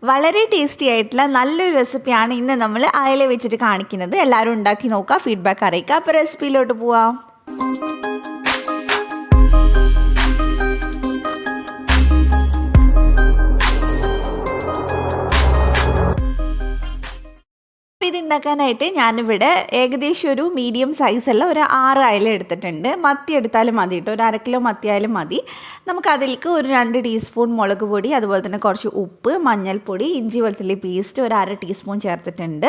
വളരെ ടേസ്റ്റി ആയിട്ടുള്ള നല്ലൊരു റെസിപ്പിയാണ് ഇന്ന് നമ്മൾ അയല വെച്ചിട്ട് കാണിക്കുന്നത്. എല്ലാവരും ഉണ്ടാക്കി നോക്കുക, ഫീഡ്ബാക്ക് അറിയിക്കുക. അപ്പോൾ റെസിപ്പിയിലോട്ട് പോവാം. ഇത് ഉണ്ടാക്കാനായിട്ട് ഞാനിവിടെ ഏകദേശം ഒരു മീഡിയം സൈസുള്ള ഒരു 6 അയല എടുത്തിട്ടുണ്ട്. മത്തി എടുത്താലും മതി കേട്ടോ, ഒരു 1/2 കിലോ മത്തി ആയാലും മതി. നമുക്കതിലേക്ക് ഒരു 2 ടീസ്പൂൺ മുളക് പൊടി, അതുപോലെ തന്നെ കുറച്ച് ഉപ്പ്, മഞ്ഞൾപ്പൊടി, ഇഞ്ചി വെളുത്തുള്ളി പേസ്റ്റ് ഒരു 1/2 ടീസ്പൂൺ ചേർത്തിട്ടുണ്ട്.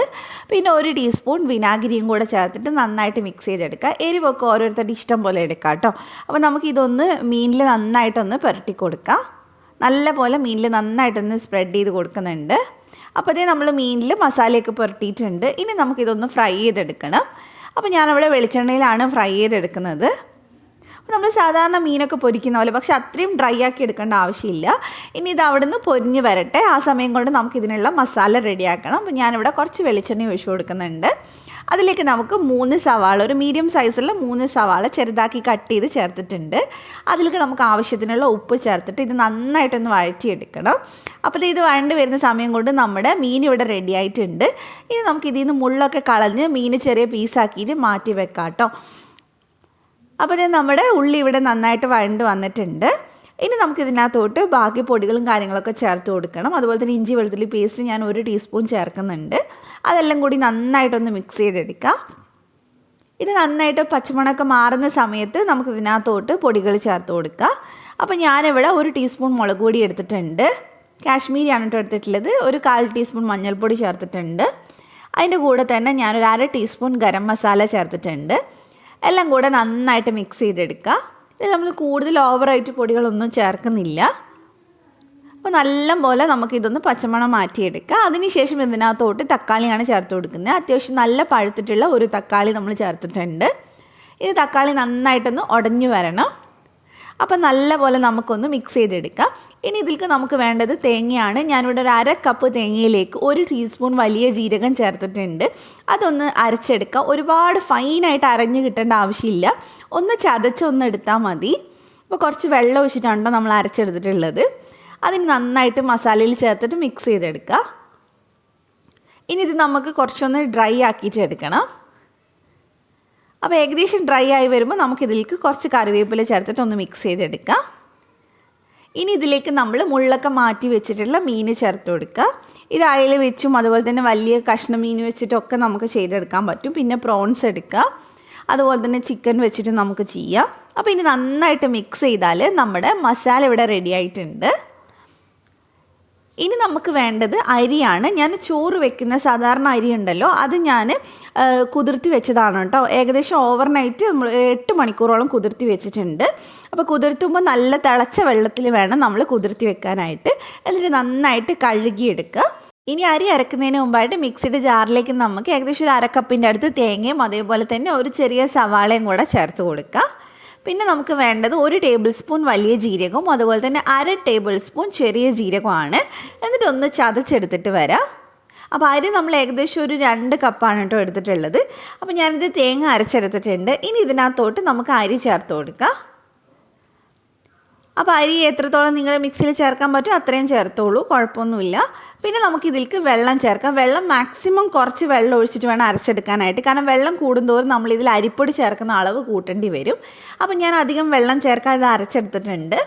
പിന്നെ 1 ടീസ്പൂൺ വിനാഗിരിയും കൂടെ ചേർത്തിട്ട് നന്നായിട്ട് മിക്സ് ചെയ്തെടുക്കുക. എരിവൊക്കെ ഓരോരുത്തരുടെ ഇഷ്ടം പോലെ എടുക്കാം കേട്ടോ. അപ്പോൾ നമുക്കിതൊന്ന് മീനിൽ നന്നായിട്ടൊന്ന് പുരട്ടി കൊടുക്കാം. നല്ല പോലെ മീനിൽ നന്നായിട്ടൊന്ന് സ്പ്രെഡ് ചെയ്ത് കൊടുക്കുന്നുണ്ട്. അപ്പോൾ ഇതേ നമ്മൾ മീനിൽ മസാലയൊക്കെ പുരട്ടിയിട്ടുണ്ട്. ഇനി നമുക്കിതൊന്ന് ഫ്രൈ ചെയ്തെടുക്കണം. അപ്പോൾ ഞാനവിടെ വെളിച്ചെണ്ണയിലാണ് ഫ്രൈ ചെയ്തെടുക്കുന്നത്. അപ്പോൾ നമ്മൾ സാധാരണ മീനൊക്കെ പൊരിക്കുന്ന പോലെ, പക്ഷെ അത്രയും ഡ്രൈ ആക്കി എടുക്കേണ്ട ആവശ്യമില്ല. ഇനി ഇത് അവിടെ നിന്ന് പൊരിഞ്ഞ് വരട്ടെ. ആ സമയം കൊണ്ട് നമുക്കിതിനുള്ള മസാല റെഡിയാക്കണം. അപ്പോൾ ഞാനിവിടെ കുറച്ച് വെളിച്ചെണ്ണ ഒഴിച്ച് കൊടുക്കുന്നുണ്ട്. അതിലേക്ക് നമുക്ക് 3 സവാള, ഒരു മീഡിയം സൈസുള്ള 3 സവാള ചെറുതാക്കി കട്ട് ചെയ്ത് ചേർത്തിട്ടുണ്ട്. അതിലേക്ക് നമുക്ക് ആവശ്യത്തിനുള്ള ഉപ്പ് ചേർത്തിട്ട് ഇത് നന്നായിട്ടൊന്ന് വഴറ്റിയെടുക്കണം. അപ്പോൾ ഇത് വഴണ്ട് വരുന്ന സമയം കൊണ്ട് നമ്മുടെ മീൻ ഇവിടെ റെഡി ആയിട്ടുണ്ട്. ഇനി നമുക്ക് ഇതിൽ നിന്ന് മുള്ളൊക്കെ കളഞ്ഞ് മീൻ ചെറിയ പീസാക്കിയിട്ട് മാറ്റി വെക്കാം കേട്ടോ. അപ്പോൾ നമ്മുടെ ഉള്ളി ഇവിടെ നന്നായിട്ട് വഴണ്ട് വന്നിട്ടുണ്ട്. ഇനി നമുക്കിതിനകത്തോട്ട് ബാക്കി പൊടികളും കാര്യങ്ങളൊക്കെ ചേർത്ത് കൊടുക്കണം. അതുപോലെ തന്നെ ഇഞ്ചി വെളുത്തുള്ളി പേസ്റ്റ് ഞാൻ 1 ടീസ്പൂൺ ചേർക്കുന്നുണ്ട്. അതെല്ലാം കൂടി നന്നായിട്ടൊന്ന് മിക്സ് ചെയ്തെടുക്കാം. ഇത് നന്നായിട്ട് പച്ചമണമൊക്കെ മാറുന്ന സമയത്ത് നമുക്കിതിനകത്തോട്ട് പൊടികൾ ചേർത്ത് കൊടുക്കാം. അപ്പോൾ ഞാനിവിടെ 1 ടീസ്പൂൺ മുളക് പൊടി എടുത്തിട്ടുണ്ട്. കാശ്മീരിയാണ് കേട്ടോ എടുത്തിട്ടുള്ളത്. ഒരു 1/4 ടീസ്പൂൺ മഞ്ഞൾപ്പൊടി ചേർത്തിട്ടുണ്ട്. അതിൻ്റെ കൂടെ തന്നെ ഞാനൊരു 1/2 ടീസ്പൂൺ ഗരം മസാല ചേർത്തിട്ടുണ്ട്. എല്ലാം കൂടെ നന്നായിട്ട് മിക്സ് ചെയ്തെടുക്കുക. ഇതിൽ നമ്മൾ കൂടുതൽ ഓവറായിട്ട് പൊടികളൊന്നും ചേർക്കുന്നില്ല. അപ്പോൾ നല്ല പോലെ നമുക്കിതൊന്ന് പച്ചമണം മാറ്റിയെടുക്കുക. അതിനുശേഷം ഇതിനകത്തോട്ട് തക്കാളിയാണ് ചേർത്ത് കൊടുക്കുന്നത്. അത്യാവശ്യം നല്ല പഴുത്തിട്ടുള്ള ഒരു തക്കാളി നമ്മൾ ചേർത്തിട്ടുണ്ട്. ഇത് തക്കാളി നന്നായിട്ടൊന്ന് ഉടഞ്ഞു വരണം. അപ്പോൾ നല്ല പോലെ നമുക്കൊന്ന് മിക്സ് ചെയ്തെടുക്കാം. ഇനി ഇതിലേക്ക് നമുക്ക് വേണ്ടത് തേങ്ങയാണ്. ഞാനിവിടെ ഒരു 1/2 കപ്പ് തേങ്ങയിലേക്ക് 1 ടീസ്പൂൺ വലിയ ജീരകം ചേർത്തിട്ടുണ്ട്. അതൊന്ന് അരച്ചെടുക്കാം. ഒരുപാട് ഫൈനായിട്ട് അരഞ്ഞ് കിട്ടേണ്ട ആവശ്യമില്ല. ഒന്ന് ചതച്ചൊന്ന് എടുത്താൽ മതി. അപ്പോൾ കുറച്ച് വെള്ളം ഒഴിച്ചിട്ടാണ് നമ്മൾ അരച്ചെടുത്തിട്ടുള്ളത്. അതിന് നന്നായിട്ട് മസാലയിൽ ചേർത്തിട്ട് മിക്സ് ചെയ്തെടുക്കുക. ഇനി ഇത് നമുക്ക് കുറച്ചൊന്ന് ഡ്രൈ ആക്കിയിട്ട് എടുക്കണം. അപ്പോൾ ഏകദേശം ഡ്രൈ ആയി വരുമ്പോൾ നമുക്കിതിലേക്ക് കുറച്ച് കറിവേപ്പില ചേർത്തിട്ട് ഒന്ന് മിക്സ് ചെയ്തെടുക്കാം. ഇനി ഇതിലേക്ക് നമ്മൾ മുള്ളൊക്കെ മാറ്റി വെച്ചിട്ടുള്ള മീൻ ചേർത്ത് കൊടുക്കുക. ഇത് അയല വെച്ചും അതുപോലെ തന്നെ വലിയ കഷ്ണം മീൻ വെച്ചിട്ടൊക്കെ നമുക്ക് ചെയ്തെടുക്കാൻ പറ്റും. പിന്നെ പ്രോൺസ് എടുക്കുക, അതുപോലെ തന്നെ ചിക്കൻ വെച്ചിട്ട് നമുക്ക് ചെയ്യാം. അപ്പോൾ ഇനി നന്നായിട്ട് മിക്സ് ചെയ്താൽ നമ്മുടെ മസാല ഇവിടെ റെഡി ആയിട്ടുണ്ട്. ഇനി നമുക്ക് വേണ്ടത് അരിയാണ്. ഞാൻ ചോറ് വെക്കുന്ന സാധാരണ അരി ഉണ്ടല്ലോ, അത് ഞാൻ കുതിർത്തി വെച്ചതാണ് കേട്ടോ. ഏകദേശം ഓവർനൈറ്റ് നമ്മൾ 8 മണിക്കൂറോളം കുതിർത്തി വെച്ചിട്ടുണ്ട്. അപ്പോൾ കുതിർത്തുമ്പോൾ നല്ല തിളച്ച വെള്ളത്തിൽ വേണം നമ്മൾ കുതിർത്തി വെക്കാനായിട്ട്. എന്നിട്ട് നന്നായിട്ട് കഴുകിയെടുക്കുക. ഇനി അരി അരക്കുന്നതിന് മുമ്പായിട്ട് മിക്സിയുടെ ജാറിലേക്ക് നമുക്ക് ഏകദേശം ഒരു 1/2 കപ്പിൻ്റെ അടുത്ത് തേങ്ങയും അതേപോലെ തന്നെ ഒരു ചെറിയ സവാളയും കൂടെ ചേർത്ത് കൊടുക്കുക. പിന്നെ നമുക്ക് വേണ്ടത് 1 ടേബിൾ സ്പൂൺ വലിയ ജീരകവും അതുപോലെ തന്നെ 1/2 ടേബിൾ സ്പൂൺ ചെറിയ ജീരകമാണ്. എന്നിട്ട് ഒന്ന് ചതച്ചെടുത്തിട്ട് വരാം. അപ്പോൾ അരി നമ്മൾ ഏകദേശം ഒരു 2 കപ്പാണ് കേട്ടോ എടുത്തിട്ടുള്ളത്. അപ്പോൾ ഞാനിത് തേങ്ങ അരച്ചെടുത്തിട്ടുണ്ട്. ഇനി ഇതിനകത്തോട്ട് നമുക്ക് അരി ചേർത്ത് കൊടുക്കാം. അപ്പോൾ അരി എത്രത്തോളം നിങ്ങൾ മിക്സിയിൽ ചേർക്കാൻ പറ്റും അത്രയും ചേർത്തോളൂ, കുഴപ്പമൊന്നുമില്ല. പിന്നെ നമുക്കിതിലേക്ക് വെള്ളം ചേർക്കാം. വെള്ളം മാക്സിമം കുറച്ച് വെള്ളം ഒഴിച്ചിട്ട് വേണം അരച്ചെടുക്കാനായിട്ട്. കാരണം വെള്ളം കൂടുന്തോറും നമ്മളിതിൽ അരിപ്പൊടി ചേർക്കുന്ന അളവ് കൂട്ടേണ്ടി വരും. അപ്പോൾ ഞാൻ അധികം വെള്ളം ചേർക്കാതെ അരച്ചെടുത്തിട്ടുണ്ട്.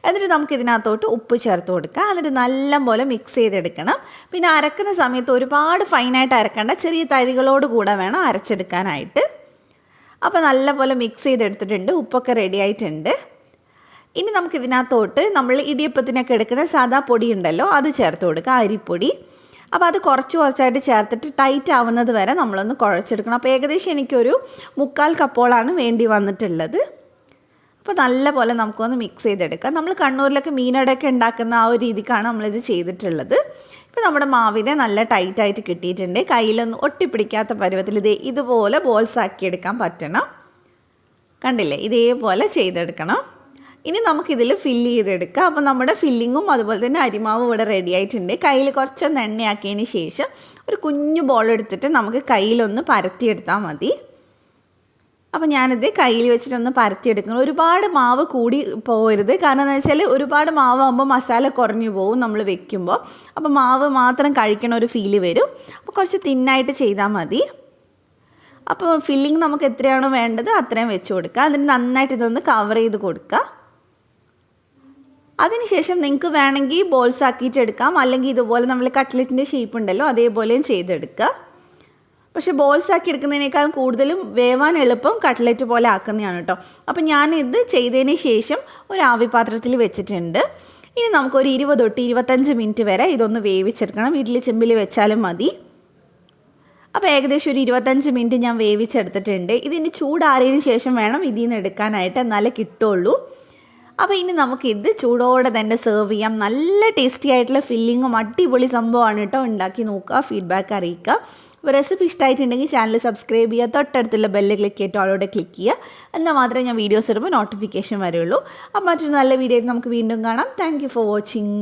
എന്നിട്ട് നമുക്കിതിനകത്തോട്ട് ഉപ്പ് ചേർത്ത് കൊടുക്കാം. എന്നിട്ട് നല്ലപോലെ മിക്സ് ചെയ്തെടുക്കണം. പിന്നെ അരക്കുന്ന സമയത്ത് ഒരുപാട് ഫൈനായിട്ട് അരക്കേണ്ട, ചെറിയ തരികളോട് കൂടെ വേണം അരച്ചെടുക്കാനായിട്ട്. അപ്പോൾ നല്ലപോലെ മിക്സ് ചെയ്തെടുത്തിട്ടുണ്ട്. ഉപ്പൊക്കെ റെഡി ആയിട്ടുണ്ട്. ഇനി നമുക്കിതിനകത്തോട്ട് നമ്മൾ ഇടിയപ്പത്തിനൊക്കെ എടുക്കുന്ന സാദാ പൊടി ഉണ്ടല്ലോ, അത് ചേർത്ത് കൊടുക്കുക, അരിപ്പൊടി. അപ്പോൾ അത് കുറച്ചായിട്ട് ചേർത്തിട്ട് ടൈറ്റ് ആവുന്നത് വരെ നമ്മളൊന്ന് കുഴച്ചെടുക്കണം. അപ്പോൾ ഏകദേശം എനിക്കൊരു 3/4 കപ്പോളാണ് വേണ്ടി വന്നിട്ടുള്ളത്. അപ്പോൾ നല്ല പോലെ നമുക്കൊന്ന് മിക്സ് ചെയ്തെടുക്കാം. നമ്മൾ കണ്ണൂരിലൊക്കെ മീനടയൊക്കെ ഉണ്ടാക്കുന്ന ആ ഒരു രീതിക്കാണ് നമ്മളിത് ചെയ്തിട്ടുള്ളത്. ഇപ്പോൾ നമ്മുടെ മാവിനെ നല്ല ടൈറ്റായിട്ട് കിട്ടിയിട്ടുണ്ട്. കയ്യിലൊന്നും ഒട്ടിപ്പിടിക്കാത്ത പരുവത്തിൽ ഇതുപോലെ ബോൾസ് ആക്കിയെടുക്കാൻ പറ്റണം. കണ്ടില്ലേ, ഇതേപോലെ ചെയ്തെടുക്കണം. ഇനി നമുക്കിതിൽ ഫില്ല് ചെയ്തെടുക്കാം. അപ്പോൾ നമ്മുടെ ഫില്ലിങ്ങും അതുപോലെ തന്നെ അരിമാവും ഇവിടെ റെഡി ആയിട്ടുണ്ട്. കയ്യിൽ കുറച്ചൊന്ന് എണ്ണയാക്കിയതിന് ശേഷം ഒരു കുഞ്ഞു ബോൾ എടുത്തിട്ട് നമുക്ക് കയ്യിലൊന്ന് പരത്തിയെടുത്താൽ മതി. അപ്പോൾ ഞാനിത് കയ്യിൽ വെച്ചിട്ടൊന്ന് പരത്തിയെടുക്കണം. ഒരുപാട് മാവ് കൂടി പോകരുത്. കാരണം എന്താ വെച്ചാൽ ഒരുപാട് മാവാകുമ്പോൾ മസാല കുറഞ്ഞു പോകും നമ്മൾ വെക്കുമ്പോൾ. അപ്പോൾ മാവ് മാത്രം കഴിക്കണ ഒരു ഫീല് വരും. അപ്പോൾ കുറച്ച് തിന്നായിട്ട് ചെയ്താൽ മതി. അപ്പോൾ ഫില്ലിങ് നമുക്ക് എത്രയാണോ വേണ്ടത് അത്രയും വെച്ച് കൊടുക്കുക. എന്നിട്ട് നന്നായിട്ട് ഇതൊന്ന് കവർ ചെയ്ത് കൊടുക്കുക. അതിനുശേഷം നിങ്ങൾക്ക് വേണമെങ്കിൽ ബോൾസ് ആക്കിയിട്ട് എടുക്കാം, അല്ലെങ്കിൽ ഇതുപോലെ നമ്മൾ കട്ട്ലറ്റിൻ്റെ ഷേപ്പ് ഉണ്ടല്ലോ അതേപോലെയും ചെയ്തെടുക്കുക. പക്ഷേ ബോൾസ് ആക്കി എടുക്കുന്നതിനേക്കാൾ കൂടുതലും വേവാൻ എളുപ്പം കട്ട്ലറ്റ് പോലെ ആക്കുന്നതാണ് കേട്ടോ. അപ്പോൾ ഞാനിത് ചെയ്തതിന് ശേഷം ഒരു ആവിപാത്രത്തിൽ വെച്ചിട്ടുണ്ട്. ഇനി നമുക്കൊരു 20 തൊട്ട് 25 മിനിറ്റ് വരെ ഇതൊന്ന് വേവിച്ചെടുക്കണം. ഇഡ്ഡലി ചെമ്പിൽ വെച്ചാലും മതി. അപ്പോൾ ഏകദേശം ഒരു 25 മിനിറ്റ് ഞാൻ വേവിച്ചെടുത്തിട്ടുണ്ട്. ഇതിന് ചൂടാറിയതിന് ശേഷം വേണം ഇതിൽ നിന്ന് എടുക്കാനായിട്ട്, എന്നാലേ കിട്ടുള്ളൂ. അപ്പോൾ ഇനി നമുക്കിത് ചൂടോടെ തന്നെ സെർവ് ചെയ്യാം. നല്ല ടേസ്റ്റി ആയിട്ടുള്ള ഫില്ലിങ്ങും അടിപൊളി സംഭവമാണ് കേട്ടോ. ഉണ്ടാക്കി നോക്കുക, ഫീഡ്ബാക്ക് അറിയിക്കുക. അപ്പോൾ റെസിപ്പി ഇഷ്ടമായിട്ടുണ്ടെങ്കിൽ ചാനൽ സബ്സ്ക്രൈബ് ചെയ്യുക, തൊട്ടടുത്തുള്ള ബെല്ല് ക്ലിക്ക് ചെയ്തിട്ട് അവളോട് ക്ലിക്ക് ചെയ്യുക. എന്നാൽ മാത്രമേ ഞാൻ വീഡിയോസ് ഇടുമ്പോൾ നോട്ടിഫിക്കേഷൻ വരുള്ളൂ. അപ്പോൾ മറ്റൊരു നല്ല വീഡിയോ നമുക്ക് വീണ്ടും കാണാം. Thank you for watching.